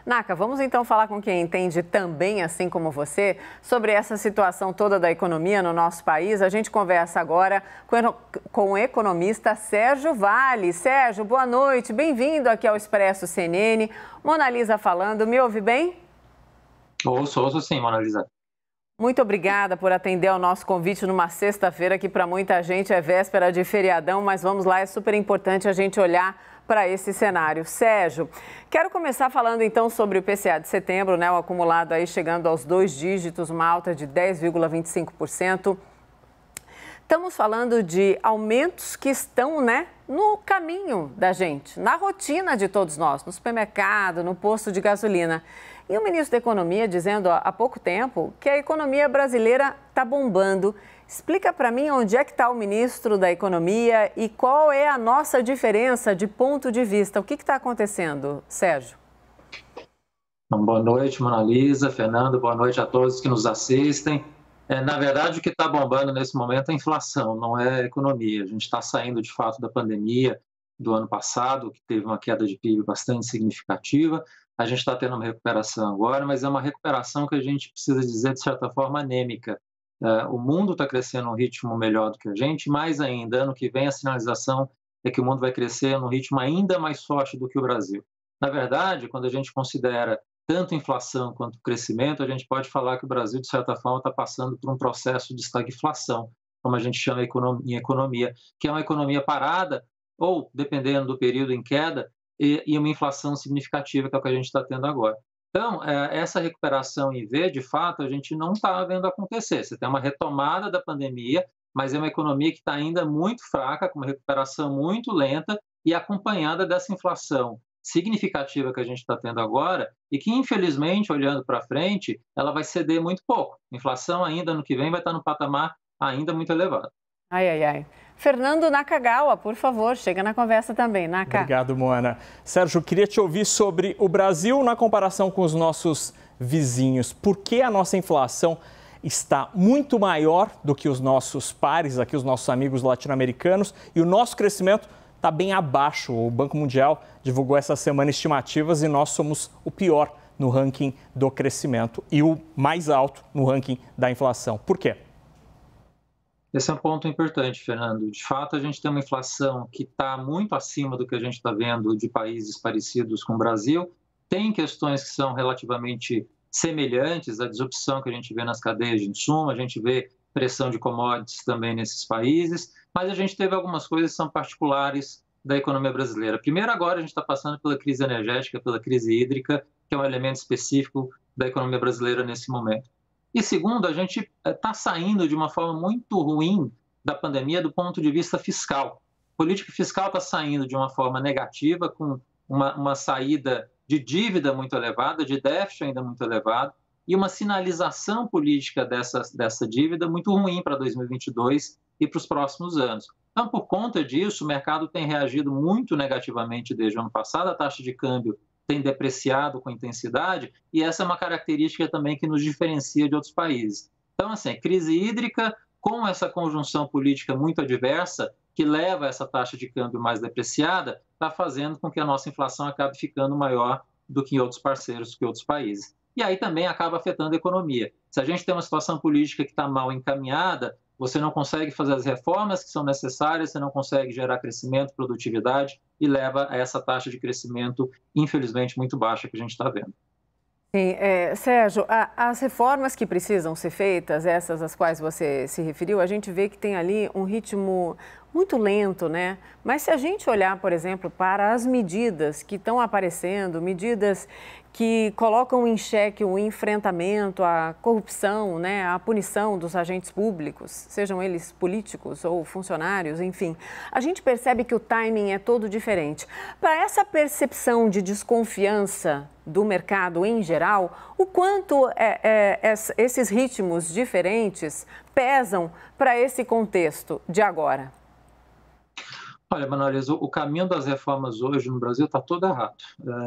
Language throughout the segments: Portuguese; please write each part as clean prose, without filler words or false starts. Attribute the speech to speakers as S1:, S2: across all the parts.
S1: Naca, vamos então falar com quem entende também, assim como você, sobre essa situação toda da economia no nosso país. A gente conversa agora com o economista Sérgio Vale. Sérgio, boa noite, bem-vindo aqui ao Expresso CNN. Mona Lisa falando, me ouve bem?
S2: Ouço sim, Mona Lisa.
S1: Muito obrigada por atender ao nosso convite numa sexta-feira, que para muita gente é véspera de feriadão, mas vamos lá, é super importante a gente olhar para esse cenário. Sérgio, quero começar falando então sobre o IPCA de setembro, né, o acumulado aí chegando aos 2 dígitos, uma alta de 10,25%. Estamos falando de aumentos que estão, né, no caminho da gente, na rotina de todos nós, no supermercado, no posto de gasolina. E o ministro da Economia dizendo há pouco tempo que a economia brasileira está bombando. Explica para mim onde é que está o ministro da Economia e qual é a nossa diferença de ponto de vista. O que está acontecendo, Sérgio?
S2: Boa noite, Mona Lisa, Fernando, boa noite a todos que nos assistem. Na verdade, o que está bombando nesse momento é a inflação, não é a economia. A gente está saindo, de fato, da pandemia do ano passado, que teve uma queda de PIB bastante significativa. A gente está tendo uma recuperação agora, mas é uma recuperação que a gente precisa dizer, de certa forma, anêmica. O mundo está crescendo num ritmo melhor do que a gente, mais ainda, ano que vem a sinalização é que o mundo vai crescer num ritmo ainda mais forte do que o Brasil. Na verdade, quando a gente considera tanto inflação quanto crescimento, a gente pode falar que o Brasil, de certa forma, está passando por um processo de estagflação, como a gente chama em economia, que é uma economia parada ou, dependendo do período, em queda, e uma inflação significativa, que é o que a gente está tendo agora. Então, essa recuperação em V, de fato, a gente não está vendo acontecer. Você tem uma retomada da pandemia, mas é uma economia que está ainda muito fraca, com uma recuperação muito lenta e acompanhada dessa inflação significativa que a gente está tendo agora e que, infelizmente, olhando para frente, ela vai ceder muito pouco. A inflação ainda no que vem vai estar num patamar ainda muito elevado.
S1: Ai, ai, ai. Fernando Nakagawa, por favor, chega na conversa também, Naka.
S3: Obrigado, Moana. Sérgio, queria te ouvir sobre o Brasil na comparação com os nossos vizinhos. Por que a nossa inflação está muito maior do que os nossos pares, aqui os nossos amigos latino-americanos, e o nosso crescimento está bem abaixo? O Banco Mundial divulgou essa semana estimativas e nós somos o pior no ranking do crescimento e o mais alto no ranking da inflação. Por quê?
S2: Esse é um ponto importante, Fernando. De fato, a gente tem uma inflação que está muito acima do que a gente está vendo de países parecidos com o Brasil. Tem questões que são relativamente semelhantes, a disrupção que a gente vê nas cadeias de insumo, a gente vê pressão de commodities também nesses países, mas a gente teve algumas coisas que são particulares da economia brasileira. Primeiro, agora a gente está passando pela crise energética, pela crise hídrica, que é um elemento específico da economia brasileira nesse momento. E segundo, a gente está saindo de uma forma muito ruim da pandemia do ponto de vista fiscal. A política fiscal está saindo de uma forma negativa, com uma saída de dívida muito elevada, de déficit ainda muito elevado, e uma sinalização política dessa dívida muito ruim para 2022 e para os próximos anos. Então, por conta disso, o mercado tem reagido muito negativamente desde o ano passado, a taxa de câmbio tem depreciado com intensidade, e essa é uma característica também que nos diferencia de outros países. Então, assim, crise hídrica com essa conjunção política muito adversa, que leva a essa taxa de câmbio mais depreciada, está fazendo com que a nossa inflação acabe ficando maior do que em outros parceiros, que outros países. E aí também acaba afetando a economia. Se a gente tem uma situação política que está mal encaminhada, você não consegue fazer as reformas que são necessárias, você não consegue gerar crescimento, produtividade e leva a essa taxa de crescimento, infelizmente, muito baixa que a gente está vendo.
S1: Sim, Sérgio, as reformas que precisam ser feitas, essas às quais você se referiu, a gente vê que tem ali um ritmo muito lento, né? Mas se a gente olhar, por exemplo, para as medidas que estão aparecendo, medidas que colocam em xeque o enfrentamento à corrupção, né, à punição dos agentes públicos, sejam eles políticos ou funcionários, enfim, a gente percebe que o timing é todo diferente. Para essa percepção de desconfiança do mercado em geral, o quanto esses ritmos diferentes pesam para esse contexto de agora?
S2: Olha, Manoel, o caminho das reformas hoje no Brasil está todo errado.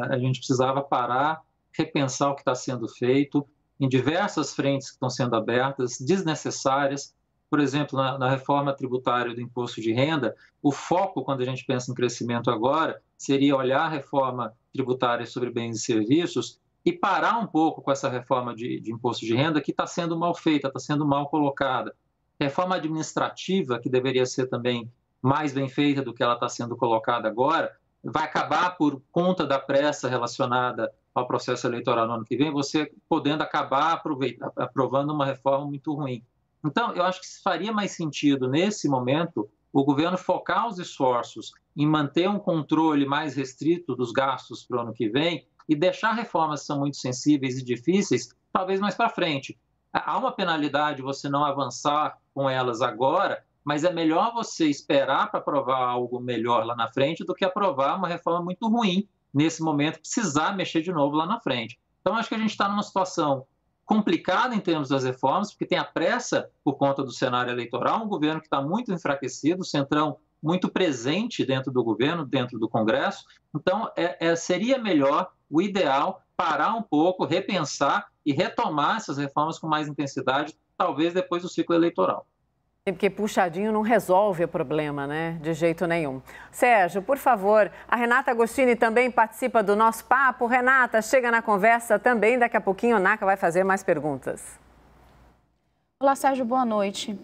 S2: A gente precisava parar, repensar o que está sendo feito em diversas frentes que estão sendo abertas, desnecessárias. Por exemplo, na reforma tributária do imposto de renda, o foco, quando a gente pensa em crescimento agora, seria olhar a reforma tributária sobre bens e serviços e parar um pouco com essa reforma de imposto de renda que está sendo mal feita, está sendo mal colocada. Reforma administrativa, que deveria ser também mais bem feita do que ela está sendo colocada agora, vai acabar por conta da pressa relacionada ao processo eleitoral no ano que vem, você podendo acabar aprovando uma reforma muito ruim. Então, eu acho que faria mais sentido, nesse momento, o governo focar os esforços em manter um controle mais restrito dos gastos para o ano que vem e deixar reformas que são muito sensíveis e difíceis, talvez mais para frente. Há uma penalidade você não avançar com elas agora, mas é melhor você esperar para aprovar algo melhor lá na frente do que aprovar uma reforma muito ruim nesse momento, precisar mexer de novo lá na frente. Então, acho que a gente está numa situação complicada em termos das reformas, porque tem a pressa por conta do cenário eleitoral, um governo que está muito enfraquecido, o Centrão muito presente dentro do governo, dentro do Congresso. Então, seria melhor, o ideal, parar um pouco, repensar e retomar essas reformas com mais intensidade, talvez depois do ciclo eleitoral.
S1: Porque puxadinho não resolve o problema, né? De jeito nenhum. Sérgio, por favor, a Renata Agostini também participa do nosso papo. Renata, chega na conversa também. Daqui a pouquinho o Naka vai fazer mais perguntas.
S4: Olá, Sérgio, boa noite.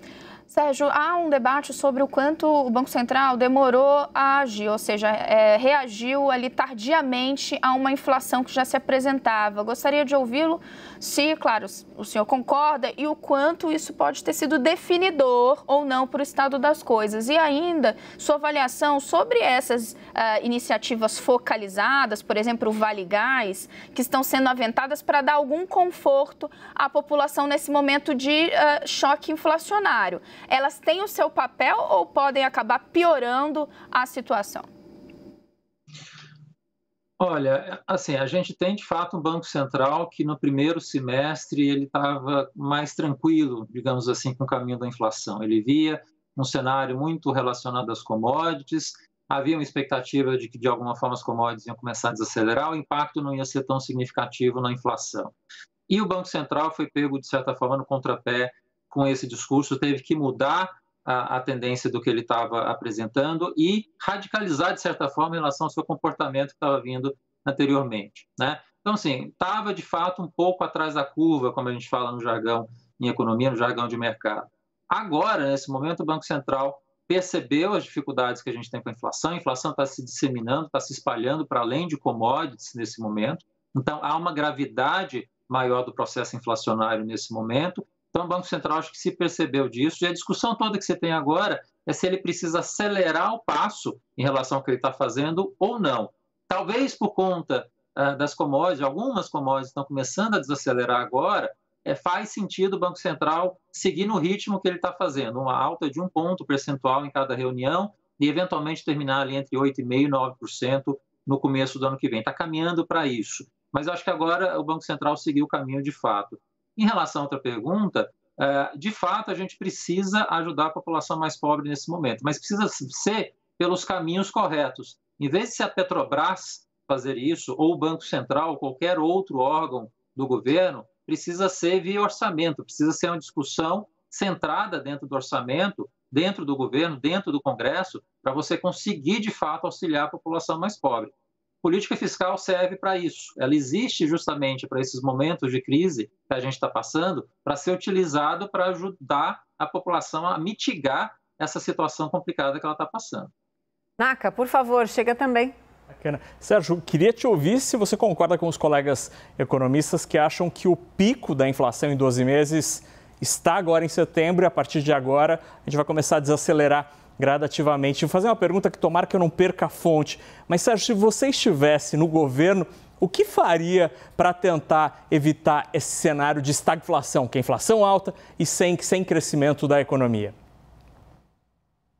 S4: Sérgio, há um debate sobre o quanto o Banco Central demorou a agir, ou seja, reagiu ali tardiamente a uma inflação que já se apresentava. Gostaria de ouvi-lo se, claro, o senhor concorda e o quanto isso pode ter sido definidor ou não para o estado das coisas. E ainda, sua avaliação sobre essas iniciativas focalizadas, por exemplo, o Vale Gás, que estão sendo aventadas para dar algum conforto à população nesse momento de choque inflacionário. Elas têm o seu papel ou podem acabar piorando a situação?
S2: Olha, assim, a gente tem de fato um Banco Central que no primeiro semestre ele estava mais tranquilo, digamos assim, com o caminho da inflação. Ele via um cenário muito relacionado às commodities, havia uma expectativa de que de alguma forma as commodities iam começar a desacelerar, o impacto não ia ser tão significativo na inflação. E o Banco Central foi pego, de certa forma, no contrapé com esse discurso, teve que mudar a tendência do que ele estava apresentando e radicalizar, de certa forma, em relação ao seu comportamento que estava vindo anteriormente, né? Então, assim, estava, de fato, um pouco atrás da curva, como a gente fala no jargão em economia, no jargão de mercado. Agora, nesse momento, o Banco Central percebeu as dificuldades que a gente tem com a inflação está se disseminando, está se espalhando para além de commodities nesse momento, então há uma gravidade maior do processo inflacionário nesse momento. Então, o Banco Central acho que se percebeu disso, e a discussão toda que você tem agora é se ele precisa acelerar o passo em relação ao que ele está fazendo ou não. Talvez por conta das commodities, algumas commodities estão começando a desacelerar agora, faz sentido o Banco Central seguir no ritmo que ele está fazendo, uma alta de 1 ponto percentual em cada reunião e eventualmente terminar ali entre 8,5% e 9% no começo do ano que vem. Está caminhando para isso. Mas eu acho que agora o Banco Central seguiu o caminho de fato. Em relação a outra pergunta, de fato, a gente precisa ajudar a população mais pobre nesse momento, mas precisa ser pelos caminhos corretos. Em vez de ser a Petrobras fazer isso, ou o Banco Central, ou qualquer outro órgão do governo, precisa ser via orçamento, precisa ser uma discussão centrada dentro do orçamento, dentro do governo, dentro do Congresso, para você conseguir, de fato, auxiliar a população mais pobre. Política fiscal serve para isso. Ela existe justamente para esses momentos de crise que a gente está passando, para ser utilizado para ajudar a população a mitigar essa situação complicada que ela está passando.
S1: Naka, por favor, chega também.
S3: Bacana. Sérgio, queria te ouvir se você concorda com os colegas economistas que acham que o pico da inflação em 12 meses está agora em setembro e a partir de agora a gente vai começar a desacelerar gradativamente. Vou fazer uma pergunta que tomara que eu não perca a fonte. Mas, Sérgio, se você estivesse no governo, o que faria para tentar evitar esse cenário de estagflação, que é inflação alta e sem crescimento da economia?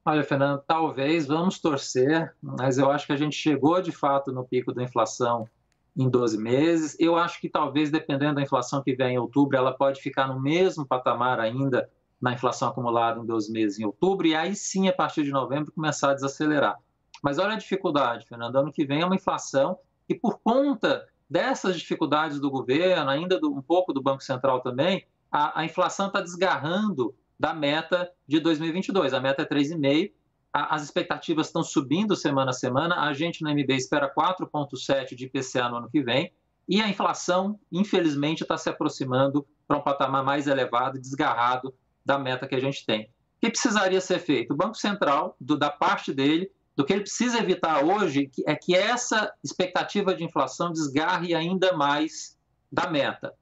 S2: Olha, Fernando, talvez vamos torcer, mas eu acho que a gente chegou de fato no pico da inflação em 12 meses. Eu acho que talvez, dependendo da inflação que vier em outubro, ela pode ficar no mesmo patamar ainda na inflação acumulada em 12 meses em outubro, e aí sim, a partir de novembro, começar a desacelerar. Mas olha a dificuldade, Fernando, ano que vem é uma inflação que, por conta dessas dificuldades do governo, ainda um pouco do Banco Central também, a inflação está desgarrando da meta de 2022. A meta é 3,5%, as expectativas estão subindo semana a semana, a gente no MB espera 4,7% de IPCA no ano que vem, e a inflação, infelizmente, está se aproximando para um patamar mais elevado e desgarrado da meta que a gente tem. O que precisaria ser feito? O Banco Central, da parte dele, do que ele precisa evitar hoje é que essa expectativa de inflação desgarre ainda mais da meta.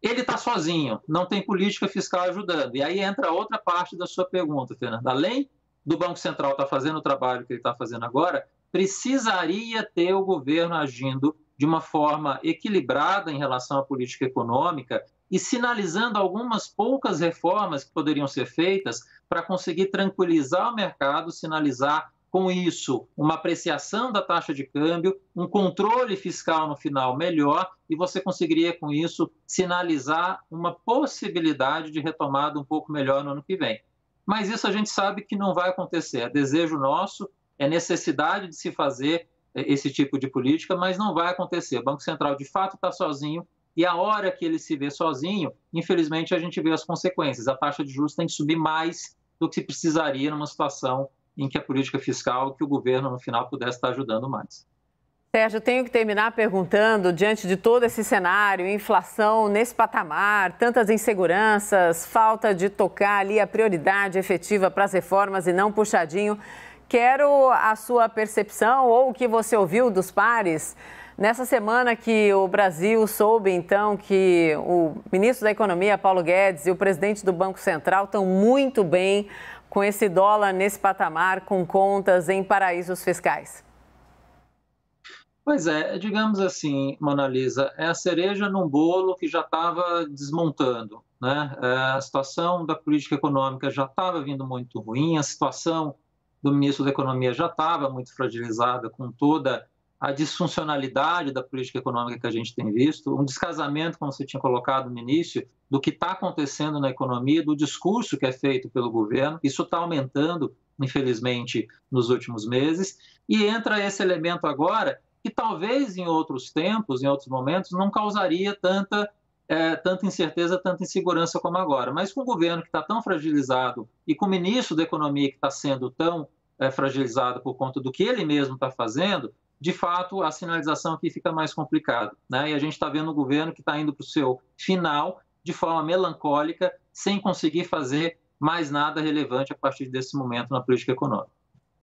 S2: Ele está sozinho, não tem política fiscal ajudando. E aí entra outra parte da sua pergunta, Fernanda. Além do Banco Central estar fazendo o trabalho que ele está fazendo agora, precisaria ter o governo agindo de uma forma equilibrada em relação à política econômica e sinalizando algumas poucas reformas que poderiam ser feitas para conseguir tranquilizar o mercado, sinalizar com isso uma apreciação da taxa de câmbio, um controle fiscal no final melhor, e você conseguiria com isso sinalizar uma possibilidade de retomada um pouco melhor no ano que vem. Mas isso a gente sabe que não vai acontecer, é desejo nosso, é necessidade de se fazer esse tipo de política, mas não vai acontecer. O Banco Central de fato está sozinho, e a hora que ele se vê sozinho, infelizmente a gente vê as consequências. A taxa de juros tem que subir mais do que se precisaria numa situação em que a política fiscal, que o governo no final pudesse estar ajudando mais.
S1: Sérgio, tenho que terminar perguntando, diante de todo esse cenário, inflação nesse patamar, tantas inseguranças, falta de tocar ali a prioridade efetiva para as reformas e não puxadinho, quero a sua percepção ou o que você ouviu dos pares nessa semana que o Brasil soube, então, que o ministro da Economia, Paulo Guedes, e o presidente do Banco Central estão muito bem com esse dólar nesse patamar, com contas em paraísos fiscais.
S2: Pois é, digamos assim, Mona Lisa, é a cereja num bolo que já estava desmontando, né? A situação da política econômica já estava vindo muito ruim, a situação do ministro da Economia já estava muito fragilizada com toda a disfuncionalidade da política econômica que a gente tem visto, um descasamento, como você tinha colocado no início, do que está acontecendo na economia, do discurso que é feito pelo governo. Isso está aumentando, infelizmente, nos últimos meses. E entra esse elemento agora que talvez em outros tempos, em outros momentos, não causaria tanta incerteza, tanta insegurança como agora. Mas com o governo que está tão fragilizado e com o ministro da Economia que está sendo tão fragilizado por conta do que ele mesmo está fazendo, de fato, a sinalização aqui fica mais complicada, né? E a gente está vendo um governo que está indo para o seu final de forma melancólica, sem conseguir fazer mais nada relevante a partir desse momento na política econômica.